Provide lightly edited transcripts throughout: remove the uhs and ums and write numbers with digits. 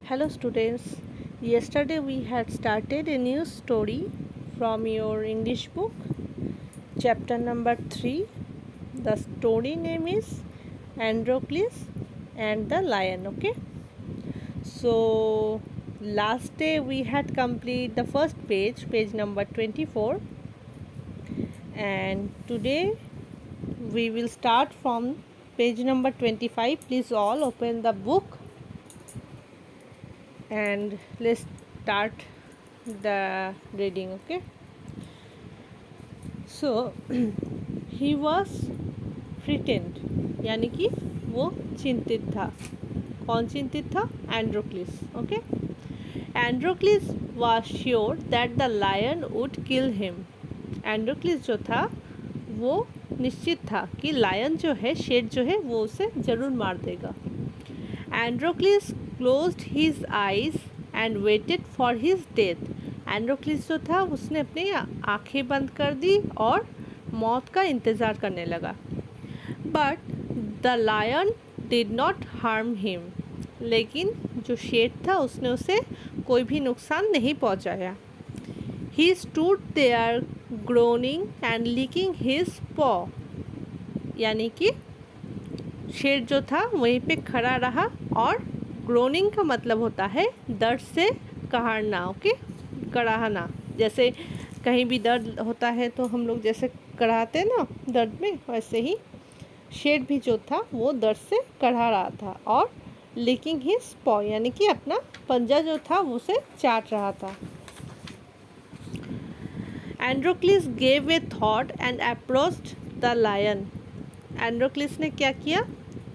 Hello students, yesterday we had started a new story from your English book, chapter number 3. The story name is Androcles and the Lion. Okay, so last day we had completed the first page, page number 24, and today we will start from page number 25. Please all open the book and let's start the reading. Okay, so he was frightened, यानी कि वो चिंतित था. कौन चिंतित था? Androcles. Okay, Androcles was sure that the lion would kill him. Androcles जो था वो निश्चित था कि लायन जो है, शेर जो है, वो उसे ज़रूर मार देगा. Androcles closed his eyes and waited for his death. Androcles जो था उसने अपनी आंखें बंद कर दी और मौत का इंतज़ार करने लगा. But the lion did not harm him. लेकिन जो शेर था उसने उसे कोई भी नुकसान नहीं पहुंचाया. He stood there growling and licking his paw. यानी कि शेर जो था वहीं पे खड़ा रहा और ग्रोनिंग का मतलब होता है दर्द से कहारना. ओके, कड़ाहना. जैसे कहीं भी दर्द होता है तो हम लोग जैसे कड़ाते हैं ना दर्द में, वैसे ही शेर भी जो था वो दर्द से कढ़ा रहा था. और लीकिंग हिज पॉ यानी कि अपना पंजा जो था वो उसे चाट रहा था. Androcles gave a thought and approached the lion. Androcles ने क्या किया?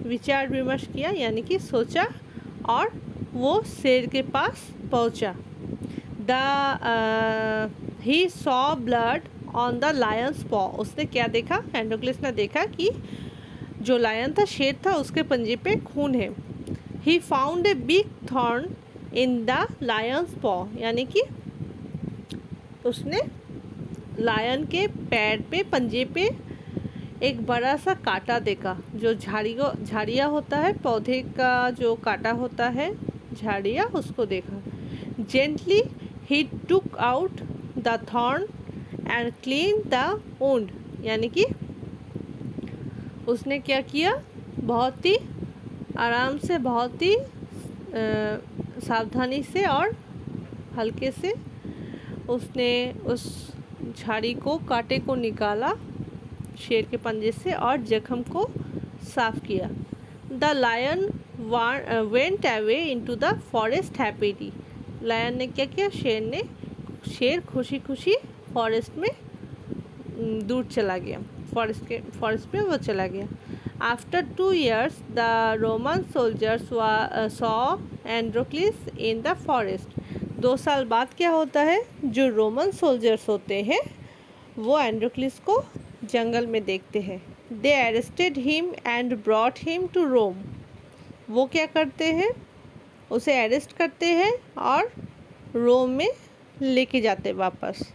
विचार विमर्श किया, यानी कि सोचा और वो शेर के पास पहुंचा. He saw blood on the Lions पॉ. उसने क्या देखा? एंड्रोक्लिस ने देखा कि जो लायन था, शेर था, उसके पंजे पे खून है. He found a big thorn in the Lions पॉ. यानी कि उसने लायन के पैर पे, पंजे पे एक बड़ा सा कांटा देखा. जो झाड़िया होता है, पौधे का जो कांटा होता है, झाड़िया, उसको देखा. Gently he took out the thorn and clean the wound. यानी कि उसने क्या किया? बहुत ही आराम से, बहुत ही सावधानी से और हल्के से उसने उस झाड़ी को, कांटे को निकाला शेर के पंजे से और जख्म को साफ किया. The lion went away into the forest happily. Lion ने क्या किया? शेर खुशी खुशी फॉरेस्ट में दूर चला गया. फॉरेस्ट में वो चला गया. After 2 years the Roman soldiers saw Androcles in the forest. 2 साल बाद क्या होता है? जो रोमन सोल्जर्स होते हैं वो एंड्रोक्लिस को जंगल में देखते हैं. They arrested him and brought him to Rome. वो क्या करते हैं? उसे अरेस्ट करते हैं और रोम में लेके जाते वापस.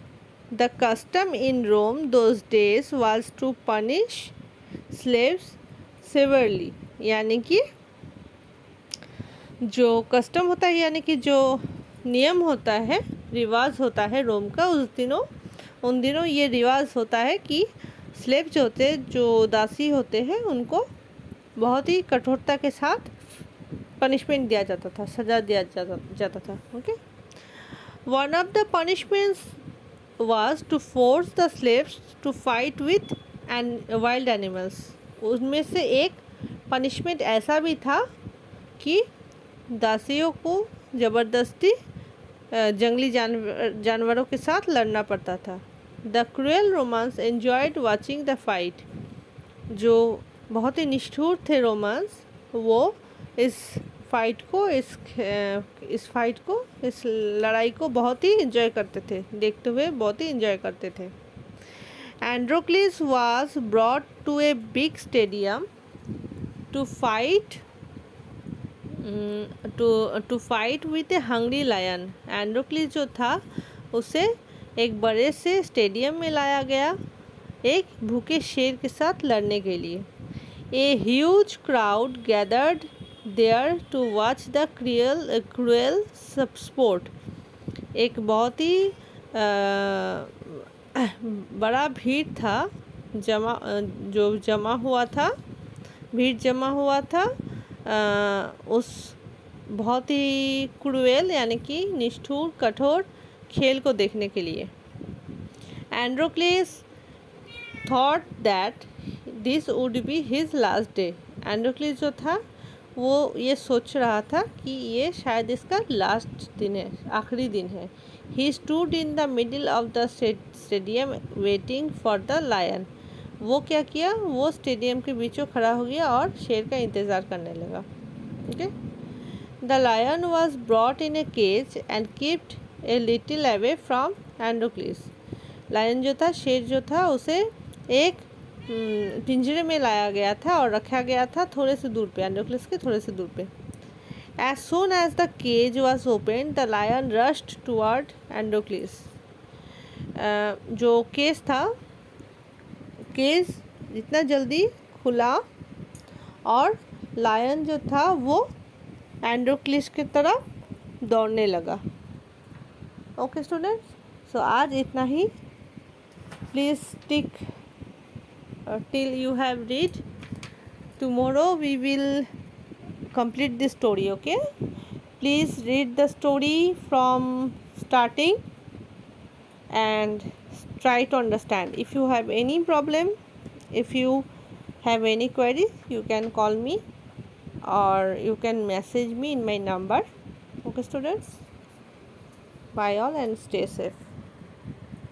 The custom in Rome those days was to punish slaves severely. यानी कि जो कस्टम होता है, यानी कि जो नियम होता है, रिवाज होता है रोम का, उन दिनों ये रिवाज होता है कि स्लेव जो होते हैं, जो दासी होते हैं, उनको बहुत ही कठोरता के साथ पनिशमेंट दिया जाता था, सज़ा दिया जाता था. Okay, one of the punishments was to force the slaves to fight with wild animals. उनमें से एक पनिशमेंट ऐसा भी था कि दासियों को ज़बरदस्ती जंगली जानवरों के साथ लड़ना पड़ता था. The cruel romance enjoyed watching the fight. जो बहुत ही निष्ठुर थे रोमांस, वो इस लड़ाई को बहुत ही एंजॉय करते थे, देखते हुए बहुत ही एंजॉय करते थे. Androcles was brought to a big stadium to fight with a hungry lion. Androcles जो था उसे एक बड़े से स्टेडियम में लाया गया एक भूखे शेर के साथ लड़ने के लिए. A huge crowd gathered there to watch the cruel sport. एक बहुत ही बड़ा भीड़ था, भीड़ जमा हुआ था उस बहुत ही क्रूएल यानी कि निष्ठुर कठोर खेल को देखने के लिए। Androcles thought that this would be his last day. Androcles जो था वो ये सोच रहा था कि ये शायद इसका लास्ट दिन है, आखिरी दिन है। He stood in the middle of the stadium waiting for the lion. वो क्या किया, वो स्टेडियम के बीचों खड़ा हो गया और शेर का इंतज़ार करने लगा। Okay, the lion was brought in a cage and keeped a little away from Androcles. Lion जो था, शेर जो था, उसे एक पिंजरे में लाया गया था और रखा गया था थोड़े से दूर पे, एंड्रोक्लिस के थोड़े से दूर पे। As soon as the cage was open the lion rushed toward Androcles. जो केज था, केज जितना जल्दी खुला और लायन जो था वो एंड्रोक्लिस की तरफ दौड़ने लगा। ओके स्टूडेंट्स, सो आज इतना ही। Please stick till you have read. Tomorrow we will complete this story. Okay, please read the story from starting and try to understand. If you have any problem, if you have any queries, you can call me or you can message me in my number. Okay students, bye all and stay safe.